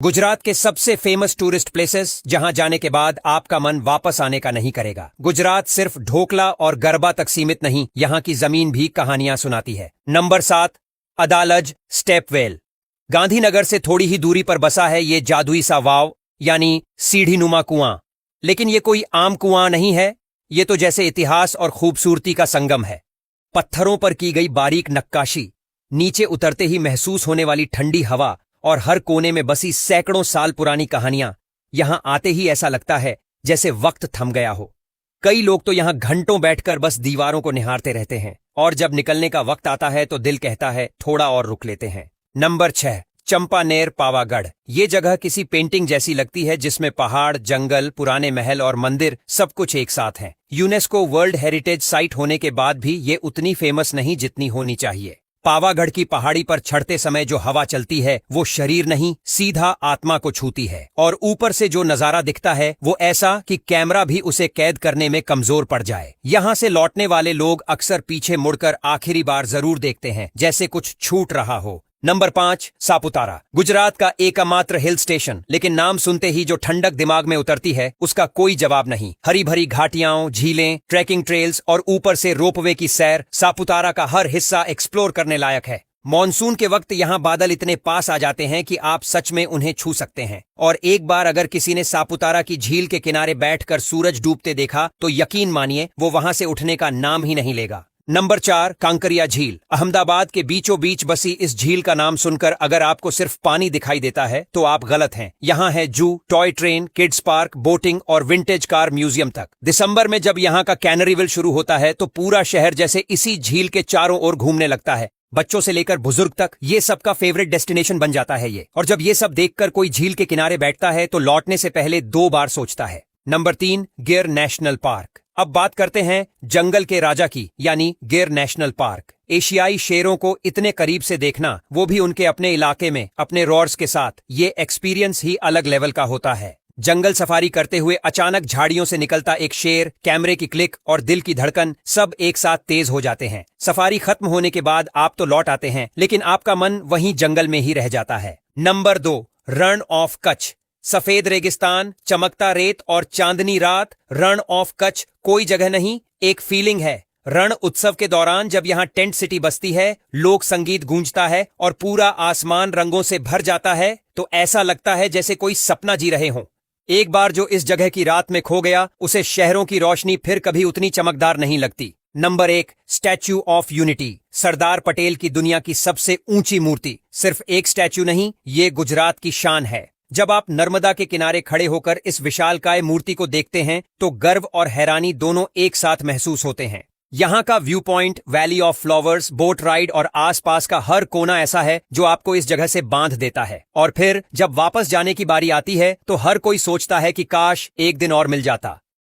गुजरात के सबसे famous tourist places जहां जाने के बाद आपका मन वापस आने का नहीं करेगा। गुजरात सिर्फ ढोकला और गरबा तक सीमित नहीं, यहां की जमीन भी कहानियां सुनाती है। Number 7, अदालज stepwell. गांधीनगर से थोड़ी ही दूरी पर बसा है ये जादुई सा वाव, यानी सीढ़ी नुमा कुआं। लेकिन ये कोई आम कुआं नहीं है, ये तो जैसे इतिहास और खूबसूरती का संगम है। पत्थरों पर की गई बारीक नक्काशी, नीचे उतरते ही महसूस होने वाली ठंडी हवा और हर कोने में बसी सैकड़ों साल पुरानी कहानियां, यहां आते ही ऐसा लगता है जैसे वक्त थम गया हो। कई लोग तो यहां घंटों बैठकर बस दीवारों को निहारते रहते हैं और जब निकलने का वक्त आता है तो दिल कहता है थोड़ा और रुक लेते हैं। नंबर 6, चंपानेर पावागढ़। ये जगह किसी पेंटिंग जैसी लगती है जिसमें पहाड़, जंगल, पुराने महल और मंदिर सब कुछ एक साथ हैं। यूनेस्को वर्ल्ड हेरिटेज साइट होने के बाद भी ये उतनी फेमस नहीं जितनी होनी चाहिए। पावागढ़ की पहाड़ी पर चढ़ते समय जो हवा चलती है वो शरीर नहीं, सीधा आत्मा को छूती है। और ऊपर से जो नजारा दिखता है वो ऐसा कि कैमरा भी उसे कैद करने में कमजोर पड़ जाए। यहाँ से लौटने वाले लोग अक्सर पीछे मुड़कर आखिरी बार जरूर देखते हैं, जैसे कुछ छूट रहा हो। नंबर 5, सापुतारा। गुजरात का एकमात्र हिल स्टेशन, लेकिन नाम सुनते ही जो ठंडक दिमाग में उतरती है उसका कोई जवाब नहीं। हरी भरी घाटियां, झीलें, ट्रैकिंग ट्रेल्स और ऊपर से रोपवे की सैर, सापुतारा का हर हिस्सा एक्सप्लोर करने लायक है। मॉनसून के वक्त यहाँ बादल इतने पास आ जाते हैं कि आप सच में उन्हें छू सकते हैं। और एक बार अगर किसी ने सापुतारा की झील के किनारे बैठकर सूरज डूबते देखा तो यकीन मानिए वो वहां से उठने का नाम ही नहीं लेगा। नंबर 4, कांकरिया झील। अहमदाबाद के बीचों बीच बसी इस झील का नाम सुनकर अगर आपको सिर्फ पानी दिखाई देता है तो आप गलत हैं। यहाँ है जू, toy train, kids park, boating और विंटेज कार म्यूजियम तक। दिसंबर में जब यहाँ का कैनरीविल शुरू होता है तो पूरा शहर जैसे इसी झील के चारों ओर घूमने लगता है। बच्चों से लेकर बुजुर्ग तक ये सबका फेवरेट डेस्टिनेशन बन जाता है ये। और जब ये सब देखकर कोई झील के किनारे बैठता है तो लौटने से पहले 2 बार सोचता है। नंबर 3, गिर नेशनल पार्क। अब बात करते हैं जंगल के राजा की, यानी गिर नेशनल पार्क। एशियाई शेरों को इतने करीब से देखना, वो भी उनके अपने इलाके में, अपने रॉर्स के साथ, ये एक्सपीरियंस ही अलग लेवल का होता है। जंगल सफारी करते हुए अचानक झाड़ियों से निकलता एक शेर, कैमरे की क्लिक और दिल की धड़कन सब एक साथ तेज हो जाते हैं। सफारी खत्म होने के बाद आप तो लौट आते हैं, लेकिन आपका मन वहीं जंगल में ही रह जाता है। Number 2, Rann of Kutch. सफेद रेगिस्तान, चमकता रेत और चांदनी रात। रण ऑफ कच्छ कोई जगह नहीं, एक फीलिंग है। रण उत्सव के दौरान जब यहाँ टेंट सिटी बसती है, लोक संगीत गूंजता है और पूरा आसमान रंगों से भर जाता है तो ऐसा लगता है जैसे कोई सपना जी रहे हों। एक बार जो इस जगह की रात में खो गया उसे शहरों की रोशनी फिर कभी उतनी चमकदार नहीं लगती। Number 1, statue of unity. Sardar Patel की दुनिया की सबसे ऊंची मूर्ति। सिर्फ एक स्टैच्यू नहीं, ये गुजरात की शान है। जब आप नर्मदा के किनारे खड़े होकर इस विशालकाय मूर्ति को देखते हैं तो गर्व और हैरानी दोनों एक साथ महसूस होते हैं। यहाँ का view point, valley of flowers, boat ride और आसपास का हर कोना ऐसा है जो आपको इस जगह से बांध देता है। और फिर जब वापस जाने की बारी आती है तो हर कोई सोचता है कि काश एक दिन और मिल जाता।